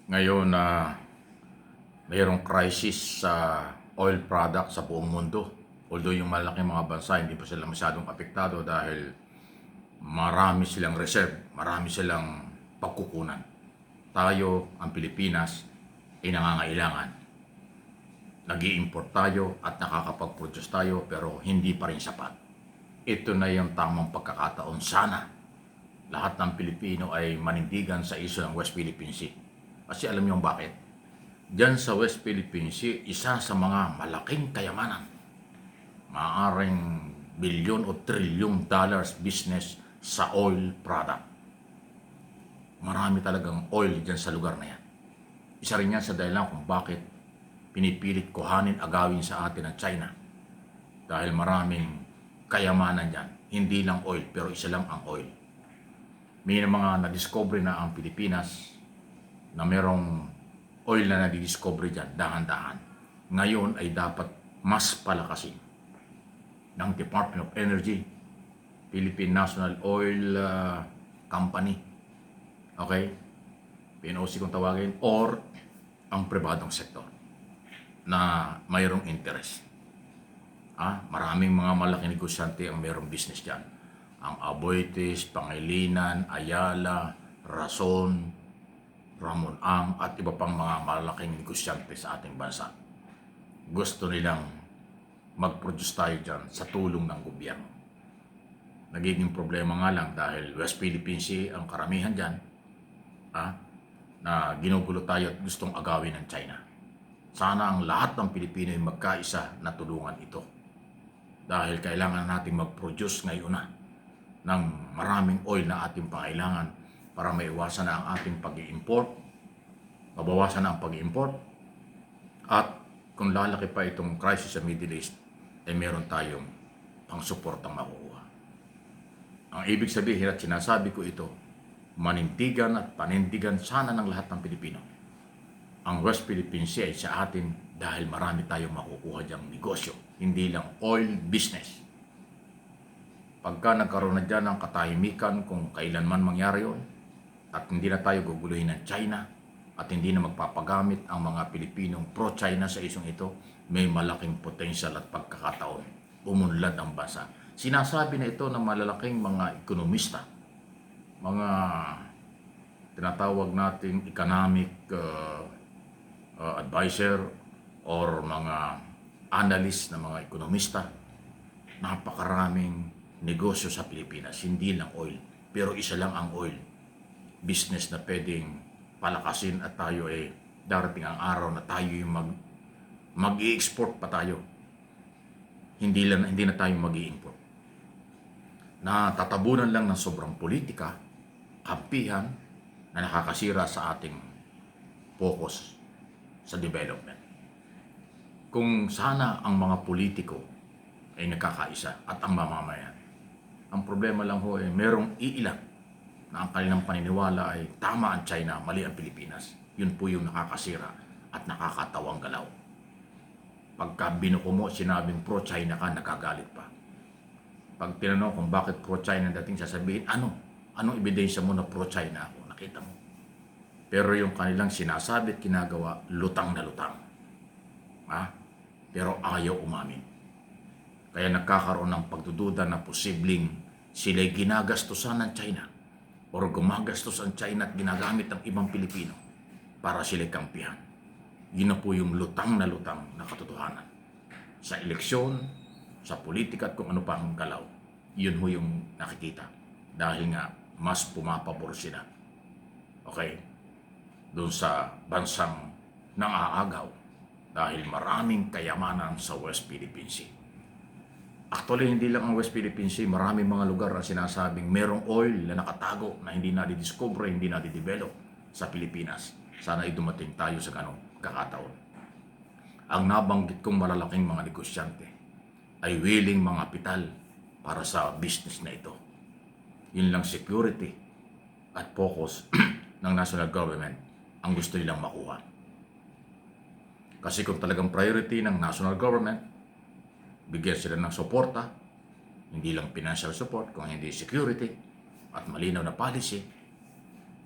Ngayon na mayroong crisis sa oil product sa buong mundo. Although yung malaking mga bansa hindi pa sila masyadong apektado dahil marami silang reserve, marami silang pagkukunan. Tayo, ang Pilipinas, ay nangangailangan. Nag-i-import tayo at nakakapag-produce tayo pero hindi pa rin sapat. Ito na yung tamang pagkakataon sana lahat ng Pilipino ay manindigan sa isyu ng West Philippine Sea. Kasi alam niyo bakit? Diyan sa West Philippine Sea, isa sa mga malaking kayamanan. Maaaring bilyon o trilyong dollars business sa oil product. Marami talagang oil diyan sa lugar na yan. Isa rin yan sa dahilan kung bakit pinipilit kuhanin agawin sa atin ng China. Dahil maraming kayamanan dyan. Hindi lang oil, pero isa lang ang oil. May mga nadiscover na ang Pilipinas na merong oil na nadidiscover dyan, dahan-dahan. Ngayon ay dapat mas palakasin ng Department of Energy, Philippine National Oil Company, okay? PNOC kung tawagin, or ang pribadong sektor na mayroong interest. Maraming mga malaking negosyante ang mayroong business dyan. Ang Aboitiz, Pangilinan, Ayala, Rason, Ramon Ang at iba pang mga malaking negosyante sa ating bansa. Gusto nilang mag-produce tayo dyan sa tulong ng gobyerno. Nagiging problema nga lang dahil West Philippine Sea ang karamihan dyan na ginugulo tayo at gustong agawin ng China. Sana ang lahat ng Pilipino ay magkaisa na tulungan ito. Dahil kailangan natin mag-produce ngayon na ng maraming oil na ating pangailangan para maiwasan na ang ating pag-i-import, mabawasan na ang pag-i-import, at kung lalaki pa itong crisis sa Middle East, ay meron tayong pang-suportang makukuha. Ang ibig sabihin at sinasabi ko ito, manindigan at panindigan sana ng lahat ng Pilipino. Ang West Philippine Sea ay sa atin dahil marami tayong makukuha diyang negosyo, hindi lang oil business. Pagka nagkaroon na dyan ng katahimikan kung kailanman mangyari yun, at hindi na tayo guguluhin ng China, at hindi na magpapagamit ang mga Pilipinong pro-China sa isyong ito, may malaking potensyal at pagkakataon. Umunlad ang bansa. Sinasabi na ito ng malalaking mga ekonomista, mga tinatawag nating economic advisor or mga analyst na mga ekonomista. Napakaraming negosyo sa Pilipinas, hindi lang oil, pero isa lang ang oil business na pwedeng palakasin at tayo darating ang araw na tayo yung mag-i-export pa tayo. Hindi na tayo mag-i-import. Natatabunan lang ng sobrang politika, kampihan na nakakasira sa ating focus sa development. Kung sana ang mga politiko ay nakakaisa at ang mamamayan. Ang problema lang ho merong iilan na ang kanilang paniniwala ay tama ang China, mali ang Pilipinas. Yun po yung nakakasira at nakakatawang galaw. Pagka binuko mo, sinabing pro-China ka, nakagalit pa. Pag tinanong kung bakit pro-China dating, sasabihin, anong ebidensya mo na pro-China ako? Nakita mo. Pero yung kanilang sinasabi at ginagawa, lutang na lutang. Pero ayaw umamin. Kaya nagkakaroon ng pagdududa na posibleng sila'y ginagastusan ng China o gumagastos ang China at ginagamit ng ibang Pilipino para sila'y kampihan. Yun na po yung lutang na katotohanan. Sa eleksyon, sa politika at kung ano pa ang galaw, yun ho yung nakikita. Dahil nga, mas pumapabor sila. Okay? Doon sa bansang nangaagaw dahil maraming kayamanan sa West Philippine Sea. Actually, hindi lang ang West Philippine Sea, maraming mga lugar na sinasabing merong oil na nakatago na hindi na-discover, hindi na-develop sa Pilipinas. Sana ay dumating tayo sa ganong kakataon. Ang nabanggit kong malalaking mga negosyante ay willing mga kapital para sa business na ito. Yun lang security at focus ng national government ang gusto nilang makuha. Kasi kung talagang priority ng national government, bigyan sila ng suporta, hindi lang financial support, kung hindi security at malinaw na policy,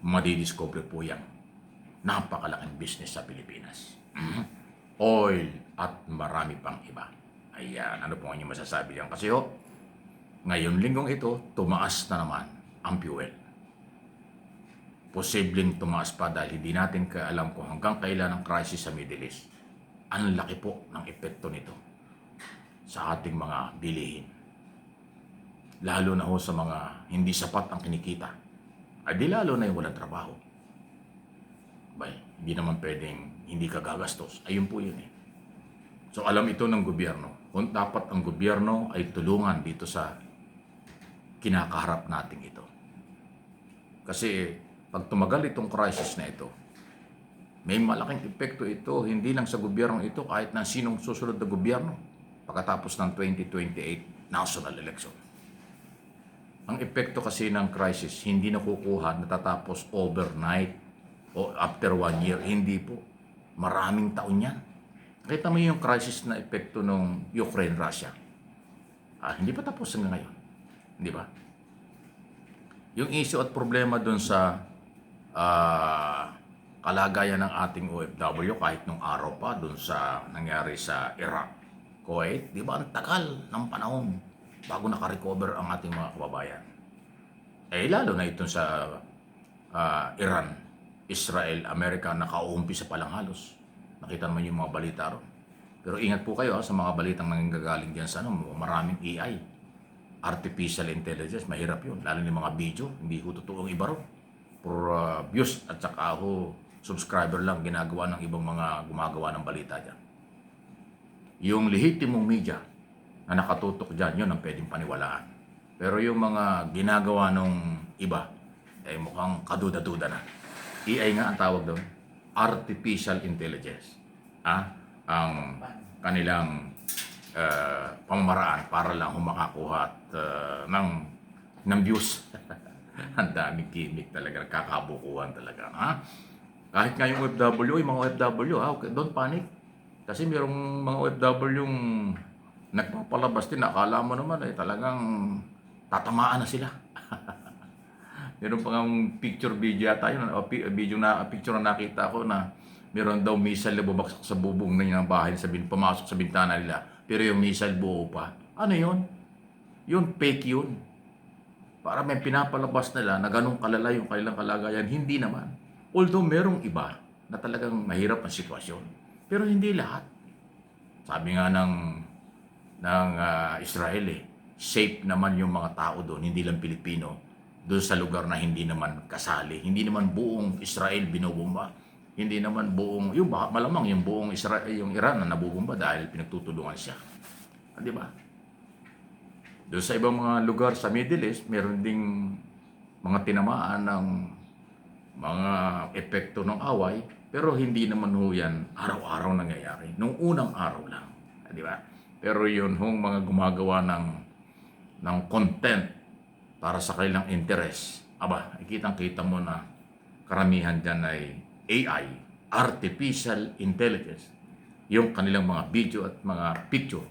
madidiscover po yan napakalaking business sa Pilipinas. Oil at marami pang iba. Ayan, ano po ang inyong masasabi yan? Kasi ngayon linggong ito, tumaas na naman ang fuel. Posibleng tumaas pa dahil hindi natin alam kung hanggang kailan ang crisis sa Middle East. Ang laki po ng epekto nito sa ating mga bilihin. Lalo na sa mga hindi sapat ang kinikita. Ay di lalo na yung walang trabaho. Bay, hindi naman pwedeng hindi ka gagastos. Ayun po yun eh. So alam ito ng gobyerno. Kung dapat ang gobyerno ay tulungan dito sa kinakaharap natin ito. Kasi pag tumagal itong crisis na ito, may malaking epekto ito, hindi lang sa gobyerno ito, kahit na sinong susunod na gobyerno pagkatapos ng 2028 national election. Ang epekto kasi ng crisis, hindi nakukuha, natatapos overnight o after 1 year. Hindi po. Maraming taon yan. Kita mo yung crisis na epekto ng Ukraine-Russia. Hindi pa tapos hanggang ngayon. Di ba? Yung issue at problema dun sa kalagayan ng ating OFW kahit nung araw pa dun sa nangyari sa Iraq, Kuwait, di ba ang tagal ng panahon bago nakarecover ang ating mga kababayan. Lalo na itong sa Iran, Israel, Amerika, nakauumpisa pa lang halos. Nakita naman yung mga balita ron. Pero ingat po kayo sa mga balitang nanggagaling dyan sa maraming AI. Artificial intelligence, mahirap yun. Lalo yung mga video, hindi ko totoong iba ron. For views at saka subscriber lang ginagawa ng ibang mga gumagawa ng balita dyan. Yung lehitimong media na nakatutok dyan, yun ang pwedeng paniwalaan. Pero yung mga ginagawa ng iba, mukhang kaduda-duda na. AI nga ang tawag doon. Artificial intelligence. Ang kanilang pamamaraan para lang humakakuha at ng views. Ang daming gimmick talaga, kakabukuhan talaga. Kahit nga yung OFW, yung mga OFW, okay, don't panic. Kasi mayroong mga OFW yung nagpapalabas din, akala mo naman talagang tatamaan na sila. Meron pang picture video yata yun, picture na nakita ko na meron daw missile na bumagsak sa bubong ng bahay, pumasok sa bintana nila. Pero yung missile buo pa. Ano yun? Yun, fake yun. Para may pinapalabas nila na ganun kalala yung kanilang kalagayan. Hindi naman. Although merong iba na talagang mahirap ang sitwasyon. Pero hindi lahat. Sabi nga ng Israel safe naman yung mga tao doon, hindi lang Pilipino, doon sa lugar na hindi naman kasali. Hindi naman buong Israel binubomba. Hindi naman buong, yung malamang yung buong Israel, yung Iran na nabubomba dahil pinagtutulungan siya. Di ba? Doon sa ibang mga lugar sa Middle East, meron ding mga tinamaan ng mga epekto ng away, pero hindi naman yan araw-araw nangyayari. Nung unang araw lang. Di ba? Pero yun mga gumagawa ng content para sa kanilang interest. Ikitang-kita mo na karamihan dyan ay AI, Artificial Intelligence, yung kanilang mga video at mga picture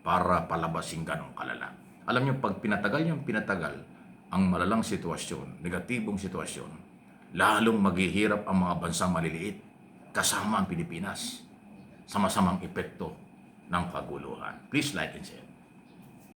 para palabasin ganong kalala. Alam niyo, pag pinatagal ang malalang sitwasyon, negatibong sitwasyon, lalong maghihirap ang mga bansang maliliit kasama ang Pilipinas sa masamang epekto ng kaguluhan. Please like and share.